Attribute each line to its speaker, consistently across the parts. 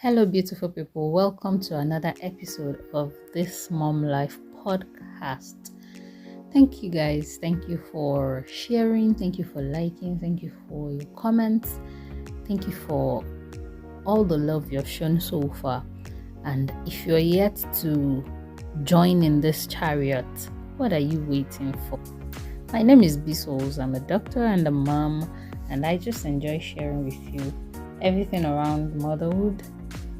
Speaker 1: Hello, beautiful people. Welcome to another episode of this Mom Life podcast. Thank you, guys. Thank you for sharing. Thank you for liking. Thank you for your comments. Thank you for all the love you've shown so far. And if you're yet to join in this chariot, what are you waiting for? My name is Bisols. I'm a doctor and a mom, and I just enjoy sharing with you everything around motherhood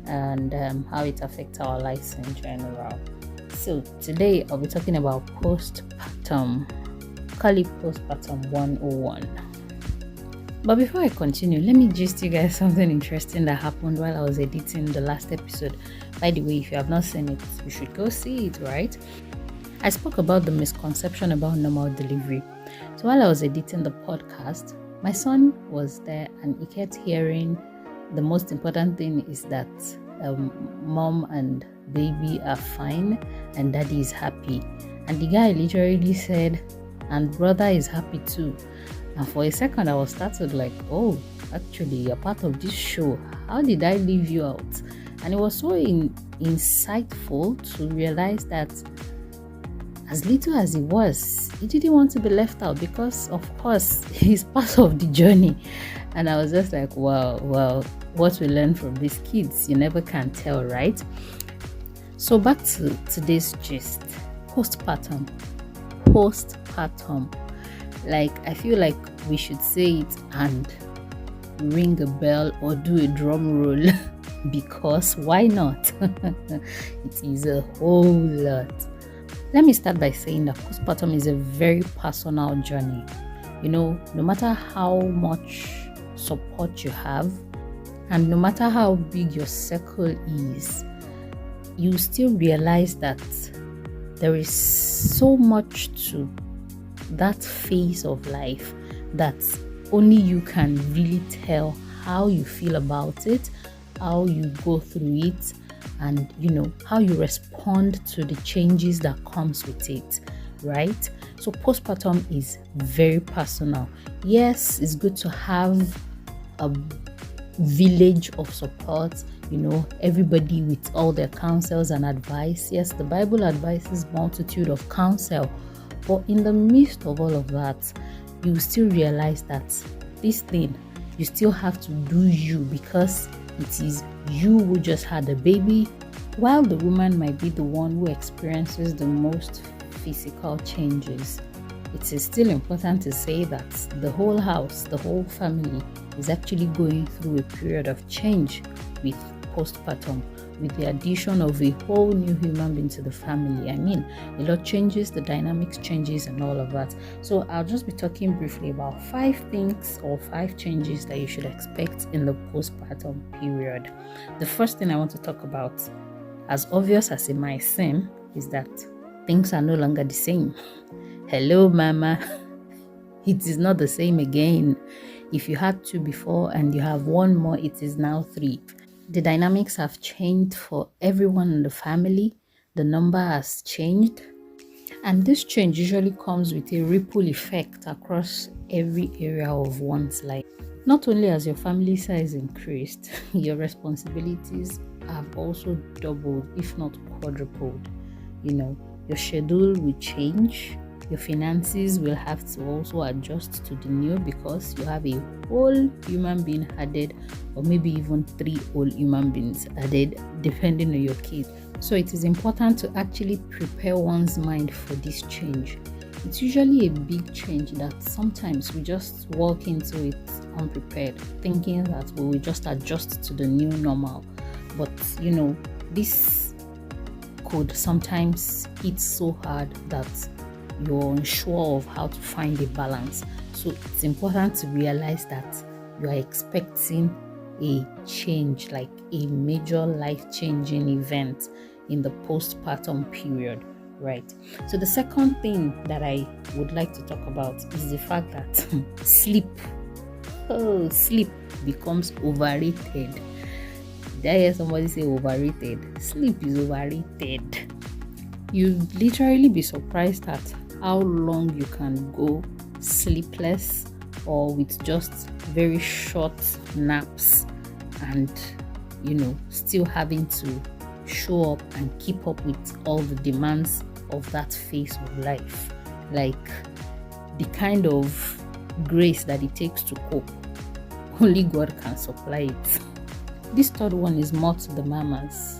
Speaker 1: and how it affects our lives in general. So today I'll be talking about postpartum. Call it postpartum 101. But before I continue, let me gist you guys something interesting that happened while I was editing the last episode. By the way, if you have not seen it, you should go see it, right? I spoke about the misconception about normal delivery. So while I was editing the podcast, my son was there and he kept hearing the most important thing is that mom and baby are fine and daddy is happy. And the guy literally said, and brother is happy too. And for a second I was startled like, oh, actually you're part of this show. How did I leave you out? And it was so insightful to realize that as little as he was, he didn't want to be left out because, of course, he's part of the journey. And I was just like, wow, what we learn from these kids, you never can tell, right? So back to today's gist. Postpartum. Like, I feel like we should say it and ring a bell or do a drum roll because why not? It is a whole lot. Let me start by saying that postpartum is a very personal journey. No matter how much support you have and no matter how big your circle is, you still realize that there is so much to that phase of life that only you can really tell how you feel about it, how you go through it, and how you respond to the changes that comes with it, right? So postpartum is very personal. Yes, it's good to have a village of support, everybody with all their counsels and advice. Yes, the Bible advises multitude of counsel, but in the midst of all of that, you still realize that this thing, you still have to do you because it is you who just had a baby, while the woman might be the one who experiences the most physical changes. It is still important to say that the whole house, the whole family is actually going through a period of change with postpartum, with the addition of a whole new human being to the family. I mean, a lot changes, the dynamics changes and all of that. So I'll just be talking briefly about 5 things or 5 changes that you should expect in the postpartum period. The first thing I want to talk about, as obvious as it might seem, is that things are no longer the same. Hello, mama. It is not the same again. If you had 2 before and you have 1 more, it is now 3. The dynamics have changed for everyone in the family. The number has changed. And this change usually comes with a ripple effect across every area of one's life. Not only has your family size increased, your responsibilities have also doubled, if not quadrupled. Your schedule will change. Your finances will have to also adjust to the new because you have a whole human being added, or maybe even 3 whole human beings added, depending on your kid. So it is important to actually prepare one's mind for this change. It's usually a big change that sometimes we just walk into it unprepared, thinking that we will just adjust to the new normal. But this could sometimes hit so hard that you're unsure of how to find a balance. So it's important to realize that you are expecting a change, like a major life-changing event in the postpartum period, right? So the second thing that I would like to talk about is the fact that sleep becomes overrated. Did I hear somebody say overrated? Sleep is overrated. You'd literally be surprised at how long you can go sleepless or with just very short naps and still having to show up and keep up with all the demands of that phase of life. Like the kind of grace that it takes to cope, only God can supply it. This third one is more to the mamas.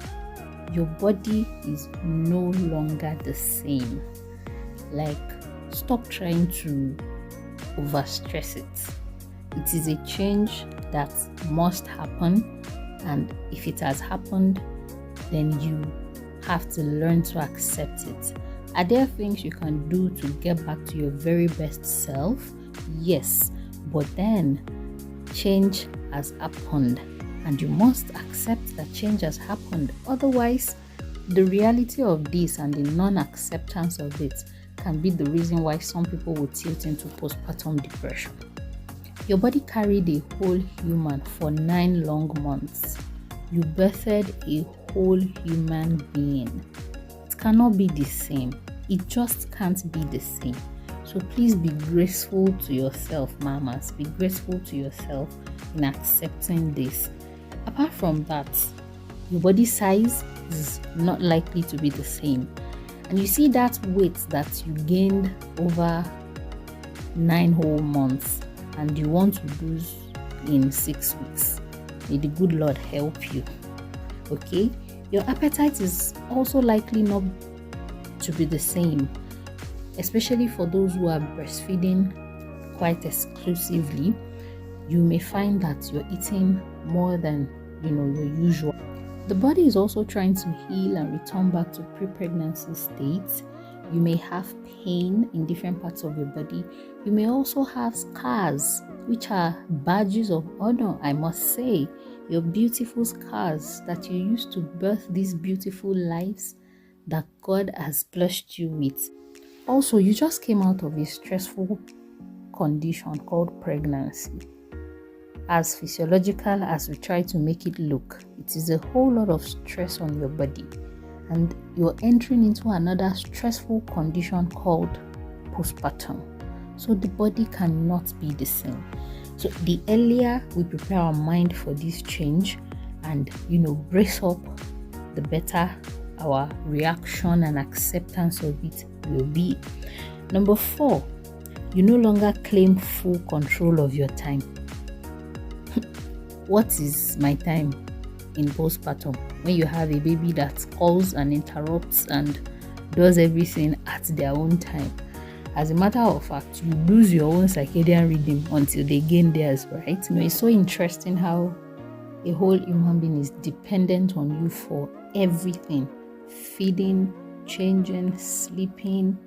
Speaker 1: Your body is no longer the same. Like, stop trying to overstress it. It is a change that must happen, and if it has happened, then you have to learn to accept it. Are there things you can do to get back to your very best self? Yes, but then change has happened, and you must accept that change has happened. Otherwise, the reality of this and the non-acceptance of it can be the reason why some people will tilt into postpartum depression. Your body carried a whole human for 9 long months. You birthed a whole human being. It cannot be the same. It just can't be the same. So please be graceful to yourself, mamas. Be graceful to yourself in accepting this. Apart from that, your body size is not likely to be the same. And you see that weight that you gained over 9 whole months and you want to lose in 6 weeks. May the good Lord help you. Okay? Your appetite is also likely not to be the same, especially for those who are breastfeeding quite exclusively. You may find that you're eating more than your usual. The body is also trying to heal and return back to pre-pregnancy states. You may have pain in different parts of your body. You may also have scars, which are badges of honor, I must say. Your beautiful scars that you used to birth these beautiful lives that God has blessed you with. Also, you just came out of a stressful condition called pregnancy. As physiological as we try to make it look, it is a whole lot of stress on your body, and you're entering into another stressful condition called postpartum. So the body cannot be the same. So the earlier we prepare our mind for this change and brace up, the better our reaction and acceptance of it will be. Number 4, you no longer claim full control of your time. What is my time in postpartum when you have a baby that calls and interrupts and does everything at their own time? As a matter of fact, you lose your own circadian rhythm until they gain theirs, right? It's so interesting how a whole human being is dependent on you for everything. Feeding, changing, sleeping,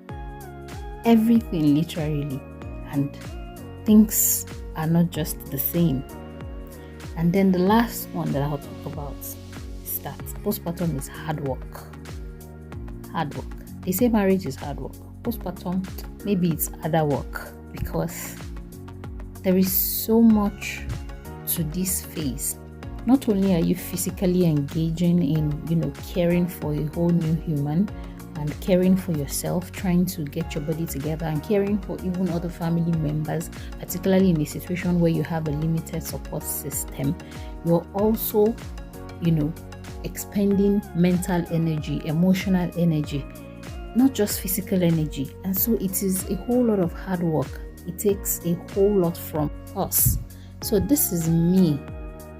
Speaker 1: everything literally. And things are not just the same. And then the last one that I'll talk about is that postpartum is hard work. Hard work. They say marriage is hard work. Postpartum, maybe it's harder work, because there is so much to this phase. Not only are you physically engaging in, caring for a whole new human and caring for yourself, trying to get your body together and caring for even other family members, particularly in a situation where you have a limited support system, you're also, expending mental energy, emotional energy, not just physical energy. And so it is a whole lot of hard work. It takes a whole lot from us. So this is me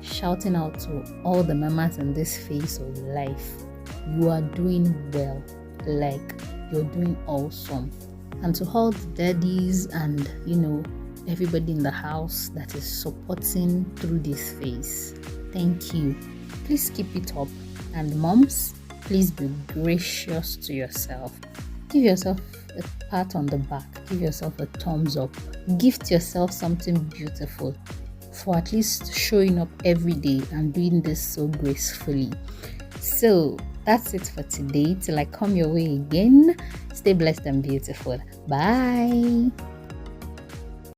Speaker 1: shouting out to all the mamas in this phase of life. You are doing well. Like, you're doing awesome. And to all the daddies and everybody in the house that is supporting through this phase, thank you. Please keep it up. And moms, please be gracious to yourself. Give yourself a pat on the back. Give yourself a thumbs up. Gift yourself something beautiful for at least showing up every day and doing this so gracefully. So that's it for today. Till I come your way again, stay blessed and beautiful. Bye.